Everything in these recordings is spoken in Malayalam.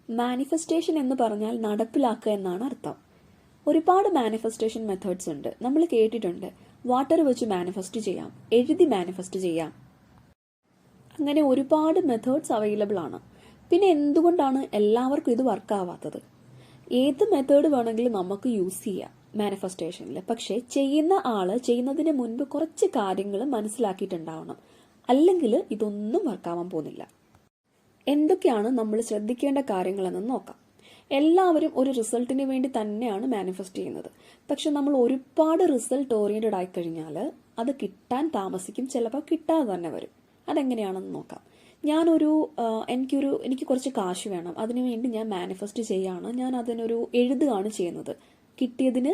മാനിഫെസ്റ്റേഷൻ എന്ന് പറഞ്ഞാൽ നടപ്പിലാക്കുക എന്നാണ് അർത്ഥം. ഒരുപാട് മാനിഫെസ്റ്റേഷൻ മെത്തേഡ്സ് ഉണ്ട്. നമ്മൾ കേട്ടിട്ടുണ്ട് വാട്ടർ വെച്ച് മാനിഫെസ്റ്റ് ചെയ്യാം, എഴുതി മാനിഫെസ്റ്റ് ചെയ്യാം, അങ്ങനെ ഒരുപാട് മെത്തേഡ്സ് അവൈലബിൾ ആണ്. പിന്നെ എന്തുകൊണ്ടാണ് എല്ലാവർക്കും ഇത് വർക്കാവാത്തത്? ഏത് മെത്തേഡ് വേണമെങ്കിലും നമുക്ക് യൂസ് ചെയ്യാം മാനിഫെസ്റ്റേഷനിൽ. പക്ഷേ ചെയ്യുന്ന ആള് ചെയ്യുന്നതിന് മുൻപ് കുറച്ച് കാര്യങ്ങൾ മനസ്സിലാക്കിയിട്ടുണ്ടാവണം, അല്ലെങ്കിൽ ഇതൊന്നും വർക്കാവാൻ പോകുന്നില്ല. എന്തൊക്കെയാണ് നമ്മൾ ശ്രദ്ധിക്കേണ്ട കാര്യങ്ങളെന്ന് നോക്കാം. എല്ലാവരും ഒരു റിസൾട്ടിന് വേണ്ടി തന്നെയാണ് മാനിഫെസ്റ്റ് ചെയ്യുന്നത്. പക്ഷെ നമ്മൾ ഒരുപാട് റിസൾട്ട് ഓറിയന്റഡ് ആയി കഴിഞ്ഞാൽ അത് കിട്ടാൻ താമസിക്കും, ചിലപ്പോൾ കിട്ടാതെ തന്നെ വരും. അതെങ്ങനെയാണെന്ന് നോക്കാം. എനിക്ക് കുറച്ച് കാശ് വേണം, അതിനുവേണ്ടി ഞാൻ മാനിഫെസ്റ്റ് ചെയ്യാണ്, ഞാൻ അതിനൊരു എഴുതുകയാണ് ചെയ്യുന്നത്. കിട്ടിയതിന്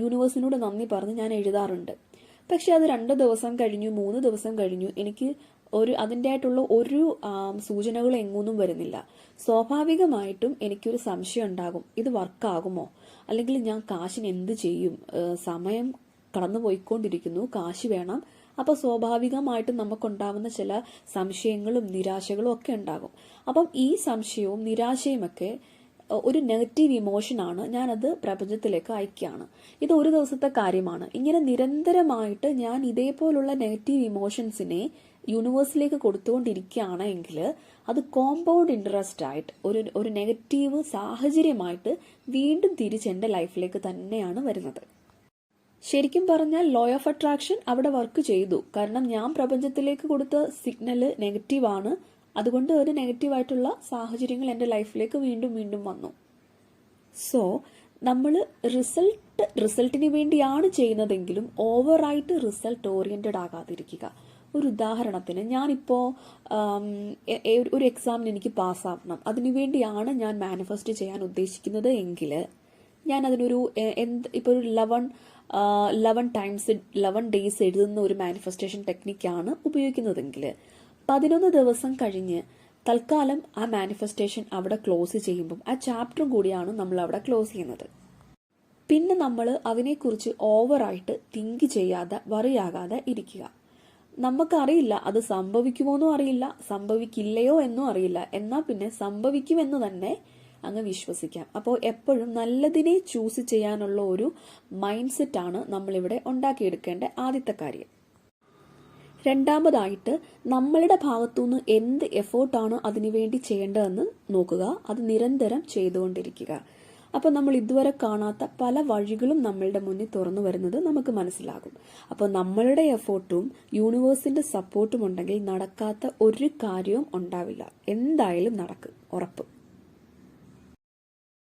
യൂണിവേഴ്സിനോട് നന്ദി പറഞ്ഞ് ഞാൻ എഴുതാറുണ്ട്. പക്ഷെ അത് 2 ദിവസം കഴിഞ്ഞു, 3 ദിവസം കഴിഞ്ഞു, എനിക്ക് അതിൻ്റെ ആയിട്ടുള്ള ഒരു സൂചനകൾ എങ്ങൊന്നും വരുന്നില്ല. സ്വാഭാവികമായിട്ടും എനിക്കൊരു സംശയം ഉണ്ടാകും, ഇത് വർക്കാകുമോ, അല്ലെങ്കിൽ ഞാൻ കാശിന് എന്ത് ചെയ്യും, സമയം കടന്നു പോയിക്കൊണ്ടിരിക്കുന്നു, കാശ് വേണം. അപ്പോൾ സ്വാഭാവികമായിട്ടും നമുക്കുണ്ടാവുന്ന ചില സംശയങ്ങളും നിരാശകളും ഒക്കെ ഉണ്ടാകും. അപ്പം ഈ സംശയവും നിരാശയും ഒക്കെ ഒരു നെഗറ്റീവ് ഇമോഷനാണ്, ഞാനത് പ്രപഞ്ചത്തിലേക്ക് അയക്കുകയാണ്. ഇത് ഒരു ദിവസത്തെ കാര്യമാണ്. ഇങ്ങനെ നിരന്തരമായിട്ട് ഞാൻ ഇതേപോലുള്ള നെഗറ്റീവ് ഇമോഷൻസിനെ യൂണിവേഴ്സിലേക്ക് കൊടുത്തുകൊണ്ടിരിക്കുകയാണെങ്കിൽ അത് കോമ്പൗണ്ട് ഇൻട്രസ്റ്റ് ആയിട്ട് ഒരു നെഗറ്റീവ് സാഹചര്യമായിട്ട് വീണ്ടും തിരിച്ച് എൻ്റെ ലൈഫിലേക്ക് തന്നെയാണ് വരുന്നത്. ശരിക്കും പറഞ്ഞാൽ ലോ ഓഫ് അട്രാക്ഷൻ അവിടെ വർക്ക് ചെയ്തു. കാരണം ഞാൻ പ്രപഞ്ചത്തിലേക്ക് കൊടുത്ത സിഗ്നല് നെഗറ്റീവാണ്, അതുകൊണ്ട് ഒരു നെഗറ്റീവായിട്ടുള്ള സാഹചര്യങ്ങൾ എൻ്റെ ലൈഫിലേക്ക് വീണ്ടും വീണ്ടും വന്നു. സോ നമ്മൾ റിസൾട്ടിന് വേണ്ടിയാണ് ചെയ്യുന്നതെങ്കിലും ഓവറായിട്ട് റിസൾട്ട് ഓറിയന്റഡ് ആകാതിരിക്കുക. ഒരു ഉദാഹരണത്തിന്, ഞാനിപ്പോൾ ഒരു എക്സാമിന് എനിക്ക് പാസ്സാവണം, അതിനുവേണ്ടിയാണ് ഞാൻ മാനിഫെസ്റ്റ് ചെയ്യാൻ ഉദ്ദേശിക്കുന്നത് എങ്കിൽ ഞാൻ അതിനൊരു ഇപ്പോൾ ഒരു 11 ഡേയ്സ് എഴുതുന്ന ഒരു മാനിഫെസ്റ്റേഷൻ ടെക്നിക്കാണ് ഉപയോഗിക്കുന്നതെങ്കിൽ 11 ദിവസം കഴിഞ്ഞ് തൽക്കാലം ആ മാനിഫെസ്റ്റേഷൻ അവിടെ ക്ലോസ് ചെയ്യുമ്പം ആ ചാപ്റ്ററും കൂടിയാണ് നമ്മൾ അവിടെ ക്ലോസ് ചെയ്യുന്നത്. പിന്നെ നമ്മൾ അതിനെക്കുറിച്ച് ഓവറായിട്ട് തിങ്ക് ചെയ്യാതെ വറിയാകാതെ ഇരിക്കുക. നമുക്കറിയില്ല അത് സംഭവിക്കുമോന്നും അറിയില്ല, സംഭവിക്കില്ലയോ എന്നും അറിയില്ല, എന്നാൽ പിന്നെ സംഭവിക്കുമെന്ന് തന്നെ അങ്ങ് വിശ്വസിക്കാം. അപ്പോൾ എപ്പോഴും നല്ലതിനെ ചൂസ് ചെയ്യാനുള്ള ഒരു മൈൻഡ് സെറ്റാണ് നമ്മളിവിടെ ഉണ്ടാക്കിയെടുക്കേണ്ട ആദ്യത്തെ കാര്യം. രണ്ടാമതായിട്ട് നമ്മളുടെ ഭാഗത്തുനിന്ന് എന്ത് എഫേർട്ടാണ് അതിനുവേണ്ടി ചെയ്യേണ്ടതെന്ന് നോക്കുക, അത് നിരന്തരം ചെയ്തുകൊണ്ടിരിക്കുക. അപ്പോൾ നമ്മൾ ഇതുവരെ കാണാത്ത പല വഴികളും നമ്മളുടെ മുന്നിൽ തുറന്നു വരുന്നത് നമുക്ക് മനസ്സിലാകും. അപ്പോൾ നമ്മളുടെ എഫേർട്ടും യൂണിവേഴ്സിന്റെ സപ്പോർട്ടും ഉണ്ടെങ്കിൽ നടക്കാത്ത ഒരു കാര്യവും ഉണ്ടാവില്ല. എന്തായാലും നടക്കും, ഉറപ്പ്.